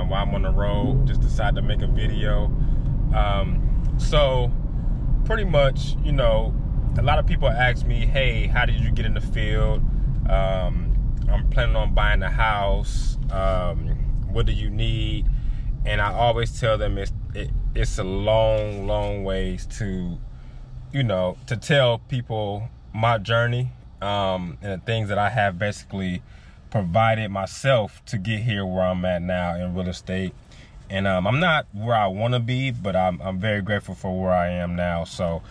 while I'm on the road. Just decided to make a video. So pretty much, you know, a lot of people ask me, hey, how did you get in the field? I'm planning on buying a house. What do you need? And I always tell them it's a long ways to, you know, to tell people my journey, and the things that I have basically provided myself to get here where I'm at now in real estate. And I'm not where I want to be, but I'm very grateful for where I am now. So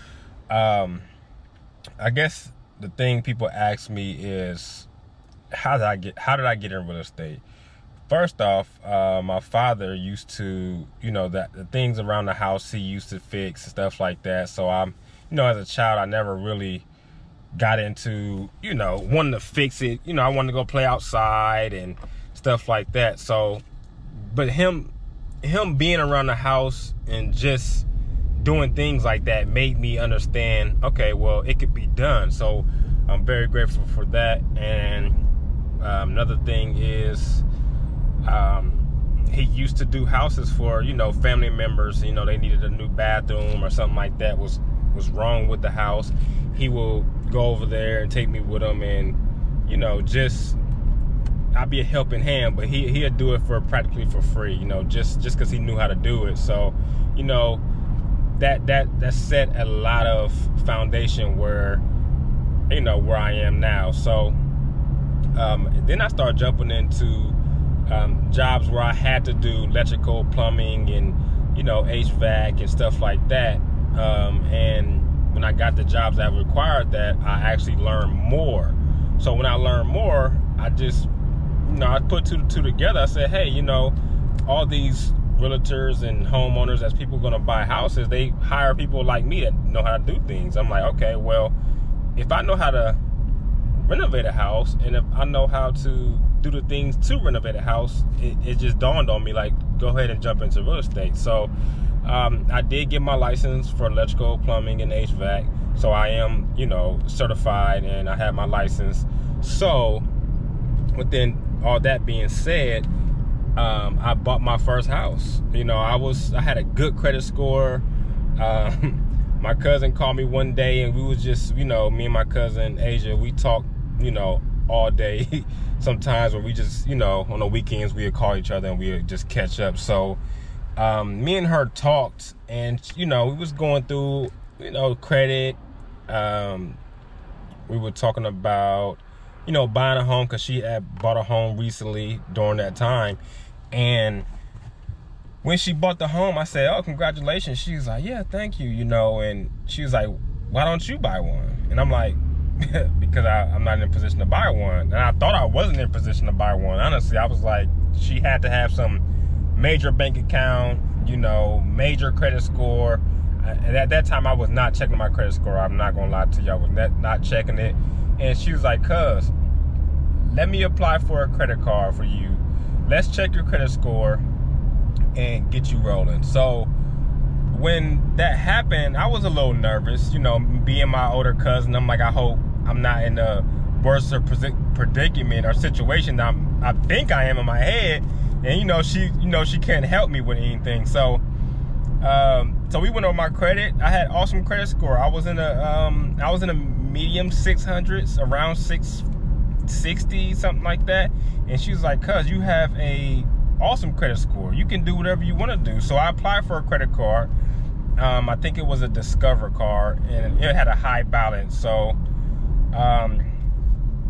I guess the thing people ask me is, how did I get in real estate? First off, my father used to, you know, the things around the house he used to fix and stuff like that. So I'm, you know, as a child, I never really got into, you know, wanting to fix it. You know, I wanted to go play outside and stuff like that. So, but him being around the house and just doing things like that made me understand, okay, well, it could be done. So I'm very grateful for that. And another thing is, he used to do houses for, you know, family members. You know, they needed a new bathroom or something like that was wrong with the house. He will go over there and take me with him, and, you know, just, I'd be a helping hand, but he'd do it for practically for free, you know, just because he knew how to do it. So, you know, that set a lot of foundation where, you know, where I am now. So then I started jumping into jobs where I had to do electrical, plumbing, and, you know, HVAC and stuff like that. And when I got the jobs that required that, I actually learned more. So when I learned more, I just, you know, I put two together. I said, hey, you know, all these realtors and homeowners, as people going to buy houses, they hire people like me that know how to do things. I'm like, okay, well, if I know how to renovate a house, and if I know how to do the things to renovate a house, it just dawned on me, like, go ahead and jump into real estate. So I did get my license for electrical, plumbing, and HVAC. So I am, you know, certified, and I have my license. So within all that being said, I bought my first house. You know, I had a good credit score. My cousin called me one day, and we was just, you know, me and my cousin Asia, we talked, you know, all day. Sometimes when we just, you know, on the weekends, we would call each other and we would just catch up. So me and her talked, and, you know, we was going through, you know, credit. We were talking about, you know, buying a home, because she had bought a home recently during that time. And when she bought the home, I said, oh, congratulations. She was like, yeah, thank you, you know. And she was like, why don't you buy one? And I'm like, because I'm not in a position to buy one. And I thought I wasn't in a position to buy one. Honestly, I was like, she had to have some major bank account, you know, major credit score. And at that time, I was not checking my credit score. I'm not going to lie to you. I was not checking it. And she was like, cuz, let me apply for a credit card for you. Let's check your credit score and get you rolling. So when that happened, I was a little nervous, you know, being my older cousin. I'm like, I hope I'm not in a worse predicament or situation that I think I am in my head. And, you know, she can't help me with anything. So so we went over my credit. I had awesome credit score. I was in a medium 600s, around 660, something like that. And she was like, cuz, you have a awesome credit score. You can do whatever you want to do. So I applied for a credit card. I think it was a Discover card, and it had a high balance. So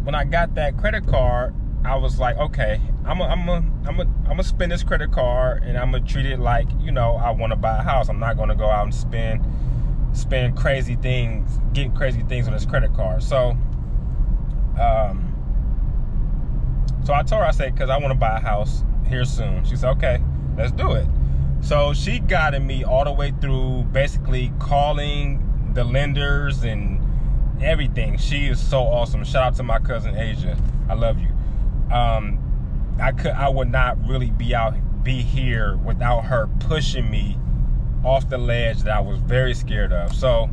when I got that credit card, I was like, okay, I'm gonna spend this credit card, and I'm gonna treat it like, you know, I want to buy a house. I'm not gonna go out and spend crazy things, get crazy things on this credit card. So so I told her, I said, because I want to buy a house here soon. She said, okay, let's do it. So she guided me all the way through, basically calling the lenders and everything. She is so awesome. Shout out to my cousin Asia. I love you. I would not really be here without her pushing me off the ledge that I was very scared of. So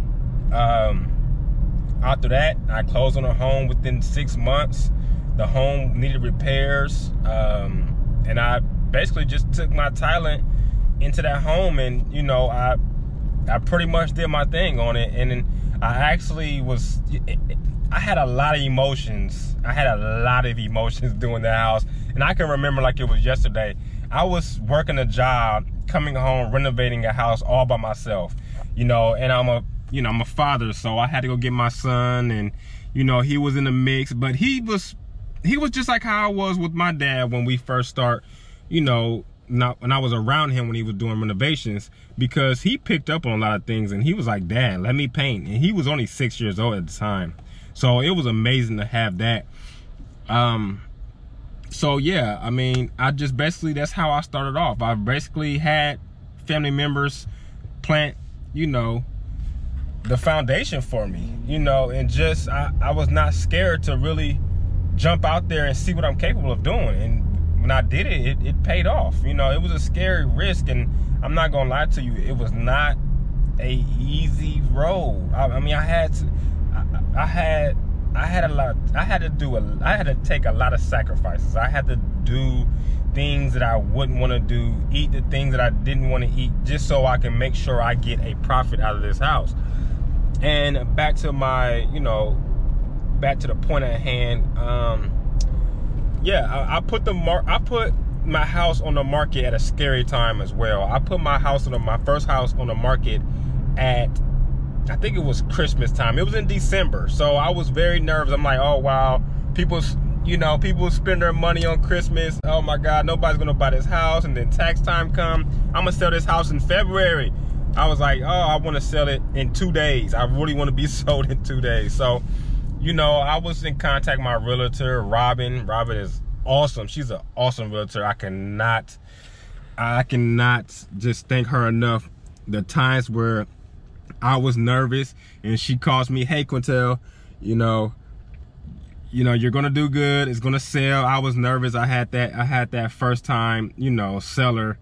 after that, I closed on a home within 6 months. The home needed repairs, and I basically just took my talent into that home, and you know, I pretty much did my thing on it. And then I actually was, I had a lot of emotions. I had a lot of emotions doing that house. And I can remember like it was yesterday. I was working a job, coming home, renovating a house all by myself, you know, and I'm a father, so I had to go get my son, and you know, he was in the mix, but he was just like how I was with my dad when we first start, you know, when I was around him when he was doing renovations, because he picked up on a lot of things, and he was like, Dad, let me paint. And he was only 6 years old at the time. So it was amazing to have that. So yeah, I mean, I just basically, that's how I started off. I basically had family members plant, you know, the foundation for me, you know, and just, I was not scared to really jump out there and see what I'm capable of doing. And when I did it, it paid off. You know, it was a scary risk, and I'm not gonna lie to you, it was not a easy road. I mean, I had to take a lot of sacrifices. I had to do things that I wouldn't want to do, eat the things that I didn't want to eat, just so I can make sure I get a profit out of this house. And back to my, you know, back to the point at hand. Yeah, I put my house on the market at a scary time as well. I put my first house on the market at, I think it was Christmas time. It was in December, so I was very nervous. I'm like, oh wow, people spend their money on Christmas. Oh my God, nobody's gonna buy this house. And then tax time come, I'm gonna sell this house in February. I was like, oh, I want to sell it in 2 days. I really want to be sold in 2 days. So, you know, I was in contact with my realtor, Robin. Robin is awesome. She's an awesome realtor. I cannot just thank her enough. The times where I was nervous and she calls me, hey Quintel, you know, you're gonna do good. It's gonna sell. I was nervous. I had that first time, you know, seller.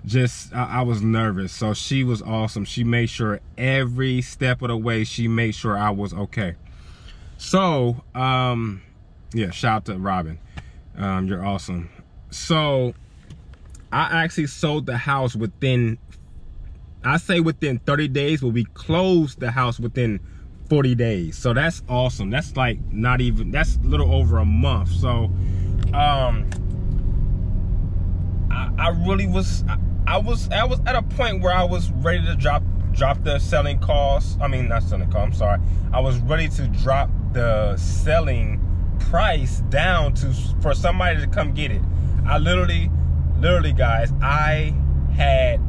Just, I was nervous. So she was awesome. She made sure every step of the way, she made sure I was okay. So, yeah, shout out to Robin. You're awesome. So I actually sold the house within 30 days, but we closed the house within 40 days. So that's awesome. That's like that's a little over a month. So I was at a point where I was ready to drop the selling costs. I mean, not selling costs, I'm sorry. I was ready to drop the selling price down for somebody to come get it. I literally guys, I had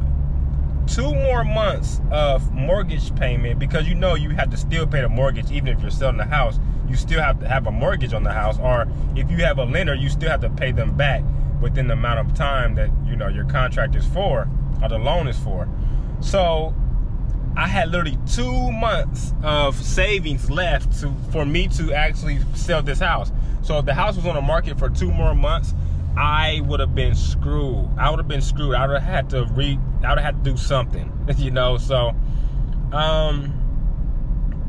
2 more months of mortgage payment, because you know you have to still pay the mortgage. Even if you're selling the house, you still have to have a mortgage on the house, or if you have a lender, you still have to pay them back within the amount of time that, you know, your contract is for, or the loan is for. So I had literally 2 months of savings left for me to actually sell this house. So if the house was on the market for 2 more months, I would have been screwed. I would have had to do something, you know. So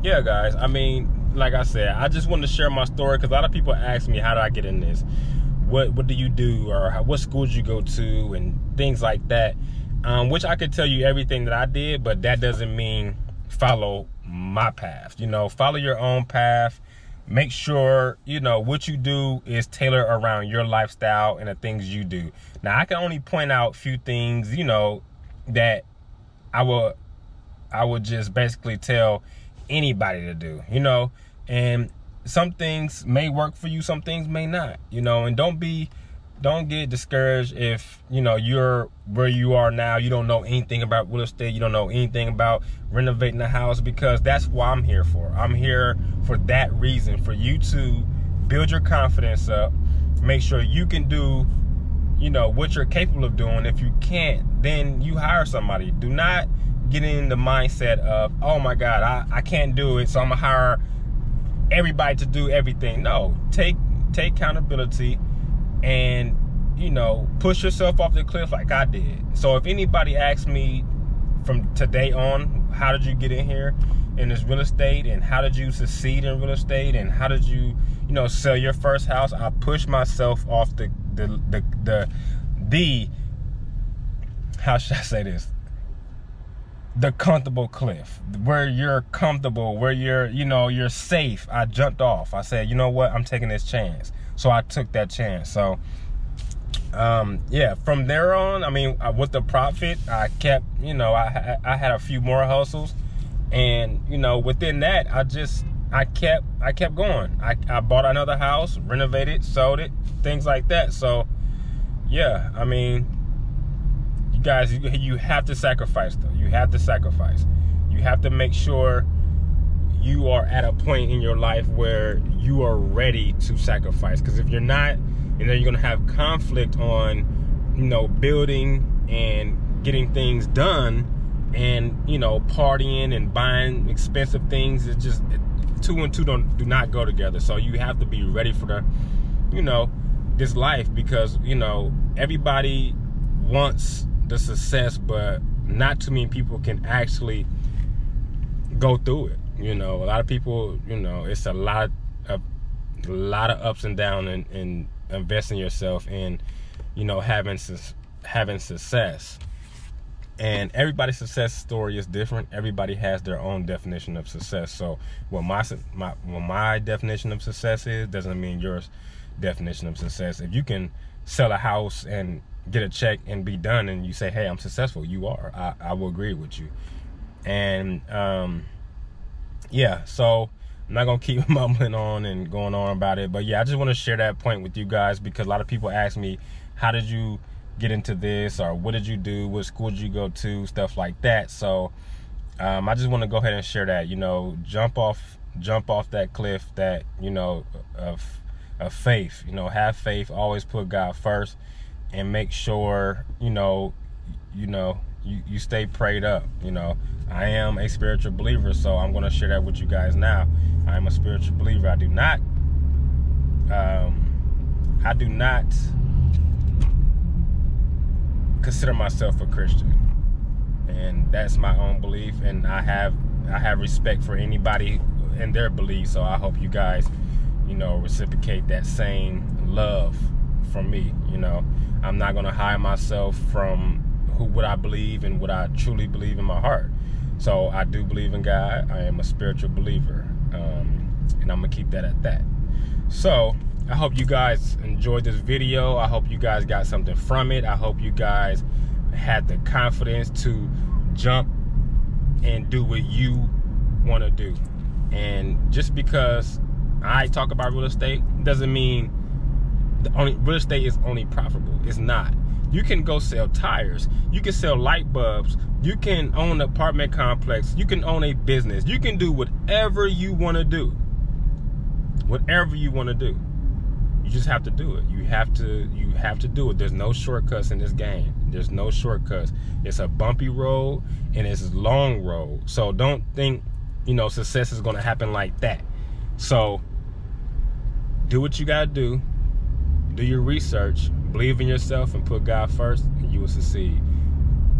yeah guys, I mean, like I said, I just wanted to share my story, because a lot of people ask me, how did I get in this? What do you do, or what school did you go to, and things like that, which I could tell you everything that I did, but that doesn't mean follow my path. You know, follow your own path. Make sure, you know, what you do is tailored around your lifestyle and the things you do. Now, I can only point out a few things, you know, that I would just basically tell anybody to do, you know, and some things may work for you, some things may not, you know. And don't get discouraged if, you know, you're where you are now, you don't know anything about real estate, you don't know anything about renovating a house, because that's what I'm here for. I'm here for that reason, for you to build your confidence up, make sure you can do, you know, what you're capable of doing. If you can't, then you hire somebody. Do not get in the mindset of, oh my God, I can't do it, so I'm gonna hire everybody to do everything. No, take accountability, and, you know, push yourself off the cliff like I did. So if anybody asks me from today on, how did you get in here in this real estate, and how did you succeed in real estate, and how did you, you know, sell your first house, I pushed myself off the how should I say this? The comfortable cliff, where you're comfortable, where you're safe. I jumped off. I said, you know what? I'm taking this chance. So I took that chance. So, yeah, from there on, I mean, with the profit, I kept, I had a few more hustles, and, within that, I kept going. I bought another house, renovated, sold it, things like that. So, yeah, I mean, you guys, you have to sacrifice, though. You have to sacrifice. You have to make sure you are at a point in your life where you are ready to sacrifice. Because if you're not, you're going to have conflict on, building and getting things done, and, partying and buying expensive things. It's just, two and two do not go together. So you have to be ready for the, this life, because, everybody wants the success, but not too many people can actually go through it. A lot of people, it's a lot of ups and downs in investing yourself in, having success. And everybody's success story is different. Everybody has their own definition of success. So what my definition of success is doesn't mean your definition of success. If you can sell a house and get a check and be done, and you say, hey, I'm successful, you are. I will agree with you. And yeah, so I'm not gonna keep mumbling on and going on about it, but yeah, I just want to share that point with you guys, because a lot of people ask me, how did you get into this, or what did you do, what school did you go to, stuff like that. So I just want to go ahead and share that, jump off that cliff, that of faith. Have faith, always put God first, and make sure you stay prayed up. I am a spiritual believer, so I'm going to share that with you guys now. I am a spiritual believer. I do not consider myself a Christian, and that's my own belief, and I have respect for anybody and their beliefs. So I hope you guys reciprocate that same love from me. I'm not going to hide myself from what I believe and what I truly believe in my heart. So I do believe in God. I am a spiritual believer, and I'm gonna keep that at that. So I hope you guys enjoyed this video. I hope you guys got something from it. I hope you guys had the confidence to jump and do what you want to do. And just because I talk about real estate doesn't mean real estate is only profitable. It's not. You can go sell tires. You can sell light bulbs. You can own an apartment complex. You can own a business. You can do whatever you want to do. Whatever you want to do. You just have to do it. You have to do it. There's no shortcuts in this game. There's no shortcuts. It's a bumpy road, and it's a long road. So don't think, success is going to happen like that. So do what you got to do. Do your research, believe in yourself, and put God first, and you will succeed.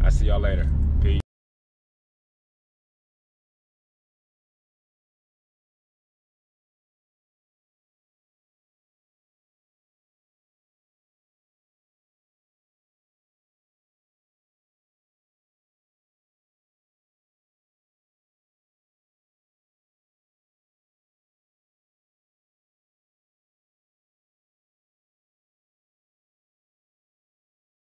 I'll see y'all later.